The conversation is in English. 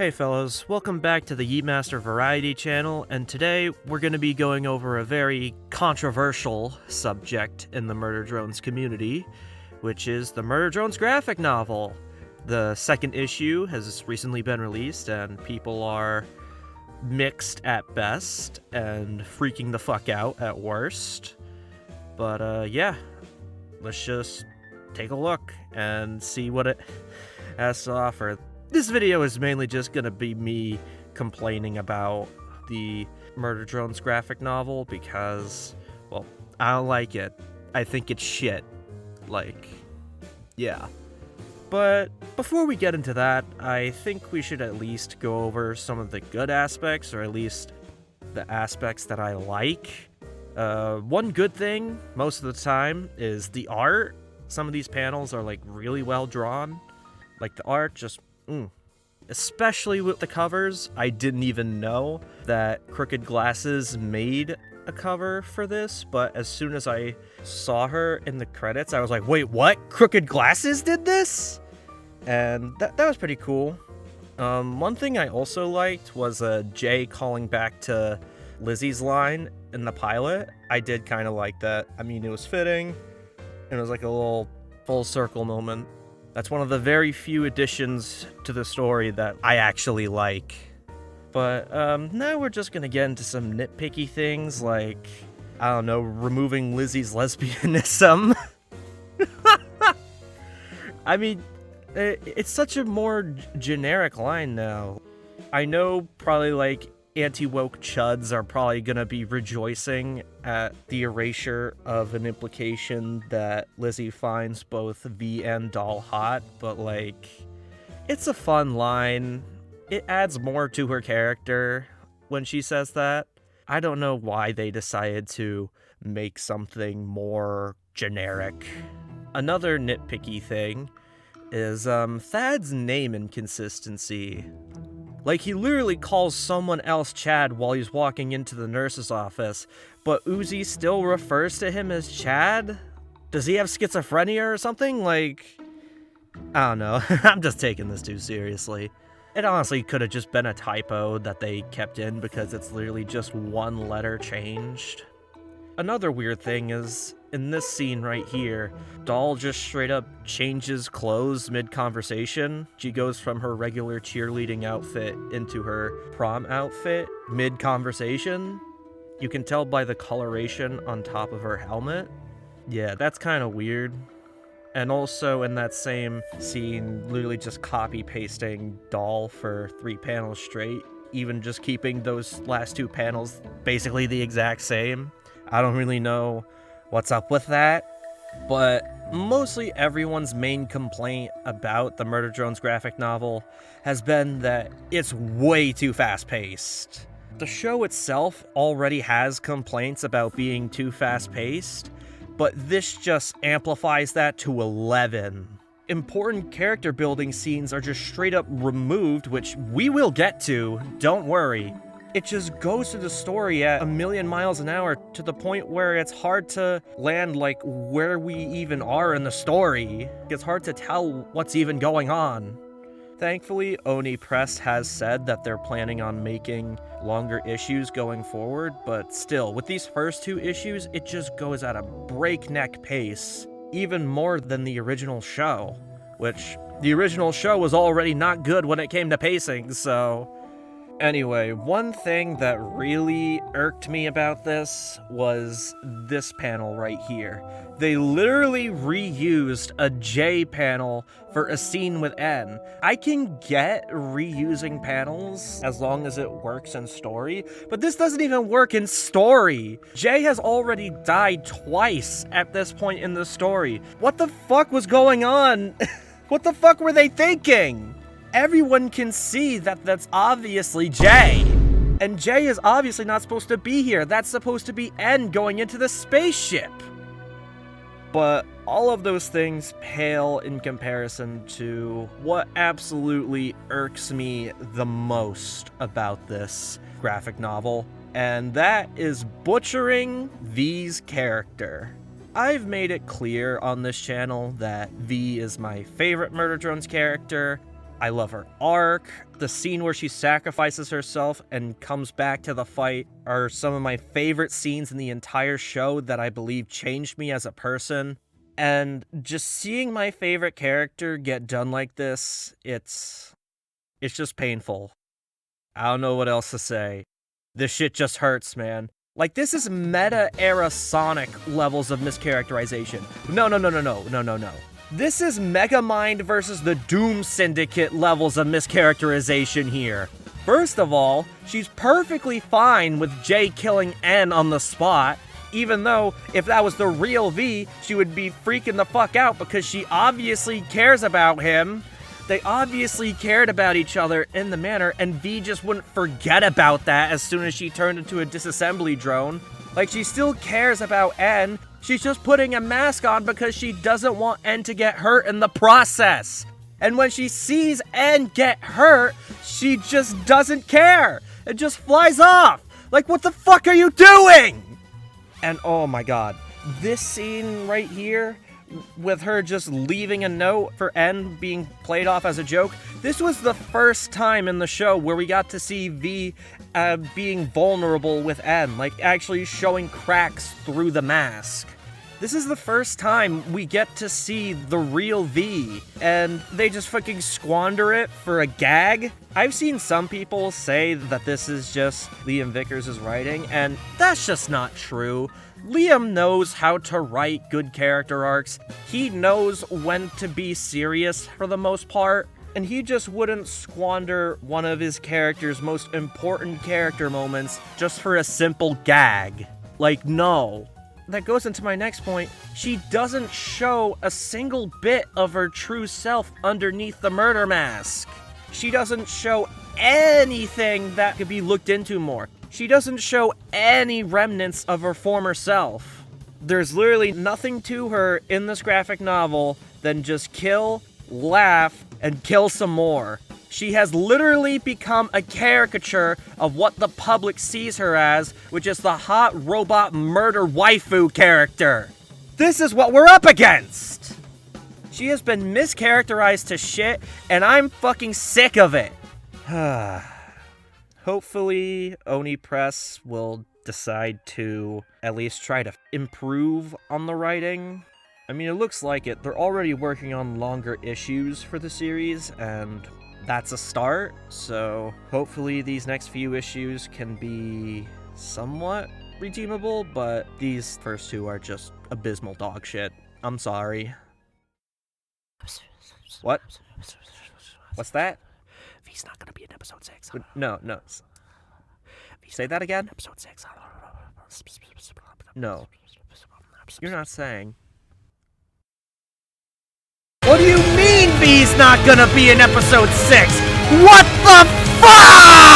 Hey fellas, welcome back to the Yeetmaster Variety channel, and today we're going to be going over a very controversial subject in the Murder Drones community, which is the Murder Drones graphic novel. The second issue has recently been released, and people are mixed at best and freaking the fuck out at worst. But yeah, let's just take a look and see what it has to offer. This video is mainly just gonna be me complaining about the Murder Drones graphic novel because, well, I don't like it. I think it's shit. Like, yeah. But before we get into that, I think we should at least go over some of the good aspects, or at least the aspects that I like. One good thing, most of the time, is the art. Some of these panels are, like, really well drawn. Like, the art just... Especially with the covers. I didn't even know that Crooked Glasses made a cover for this, but as soon as I saw her in the credits, I was like, wait, what? Crooked Glasses did this? And that was pretty cool. One thing I also liked was Jay calling back to Lizzie's line in the pilot. I did kind of like that. I mean, it was fitting, and it was like a little full circle moment. That's one of the very few additions to the story that I actually like. But now we're just gonna get into some nitpicky things like, I don't know, removing Lizzie's lesbianism. I mean, it's such a more generic line now. I know probably like anti-woke chuds are probably gonna be rejoicing at the erasure of an implication that Lizzie finds both V and Doll hot, but like, it's a fun line. It adds more to her character when she says that. I don't know why they decided to make something more generic. Another nitpicky thing is Thad's name inconsistency. Like, he literally calls someone else Chad while he's walking into the nurse's office, but Uzi still refers to him as Chad? Does he have schizophrenia or something? Like, I don't know. I'm just taking this too seriously. It honestly could have just been a typo that they kept in because it's literally just one letter changed. Another weird thing is, in this scene right here, Doll just straight up changes clothes mid-conversation. She goes from her regular cheerleading outfit into her prom outfit mid-conversation. You can tell by the coloration on top of her helmet. Yeah, that's kind of weird. And also in that same scene, literally just copy-pasting Doll for 3 panels straight, even just keeping those last 2 panels basically the exact same. I don't really know what's up with that, but mostly everyone's main complaint about the Murder Drones graphic novel has been that it's way too fast-paced. The show itself already has complaints about being too fast-paced, but this just amplifies that to 11. Important character building scenes are just straight up removed, which we will get to, don't worry. It just goes through the story at 1,000,000 miles an hour to the point where it's hard to land like where we even are in the story. It's hard to tell what's even going on. Thankfully, Oni Press has said that they're planning on making longer issues going forward, but still, with these first 2 issues, it just goes at a breakneck pace, even more than the original show, which the original show was already not good when it came to pacing, so... Anyway, one thing that really irked me about this was this panel right here. They literally reused a J panel for a scene with N. I can get reusing panels as long as it works in story, but this doesn't even work in story. Jay has already died twice at this point in the story. What the fuck was going on? What the fuck were they thinking? Everyone can see that that's obviously Jay. And Jay is obviously not supposed to be here. That's supposed to be N going into the spaceship. But all of those things pale in comparison to what absolutely irks me the most about this graphic novel, and that is butchering V's character. I've made it clear on this channel that V is my favorite Murder Drones character, I love her arc. The scene where she sacrifices herself and comes back to the fight are some of my favorite scenes in the entire show that I believe changed me as a person. And just seeing my favorite character get done like this, it's just painful. I don't know what else to say. This shit just hurts, man. Like, this is meta-era Sonic levels of mischaracterization. No. This is Megamind versus the Doom Syndicate levels of mischaracterization here. First of all, she's perfectly fine with Jay killing N on the spot, even though if that was the real V, she would be freaking the fuck out because she obviously cares about him. They obviously cared about each other in the manner, and V just wouldn't forget about that as soon as she turned into a disassembly drone. Like, she still cares about N. She's just putting a mask on because she doesn't want N to get hurt in the process. And when she sees N get hurt, she just doesn't care. It just flies off. Like, what the fuck are you doing? And oh my god, this scene right here, with her just leaving a note for N being played off as a joke, this was the first time in the show where we got to see V being vulnerable with N, like actually showing cracks through the mask. This is the first time we get to see the real V, and they just fucking squander it for a gag. I've seen some people say that this is just Liam Vickers' writing, and that's just not true. Liam knows how to write good character arcs. He knows when to be serious for the most part, and he just wouldn't squander one of his character's most important character moments just for a simple gag. Like, no. That goes into my next point. She doesn't show a single bit of her true self underneath the murder mask. She doesn't show anything that could be looked into more. She doesn't show any remnants of her former self. There's literally nothing to her in this graphic novel than just kill, laugh, and kill some more. She has literally become a caricature of what the public sees her as, which is the hot robot murder waifu character. This is what we're up against! She has been mischaracterized to shit, and I'm fucking sick of it. Hopefully, Oni Press will decide to at least try to improve on the writing. I mean, it looks like it. They're already working on longer issues for the series, and that's a start, so hopefully these next few issues can be somewhat redeemable, but these first two are just abysmal dog shit. I'm sorry. What? What's that? V's not gonna be in episode 6. No. Say that again? Episode 6. No. You're not saying. What do you mean V's not gonna be in episode 6? What the fuck?!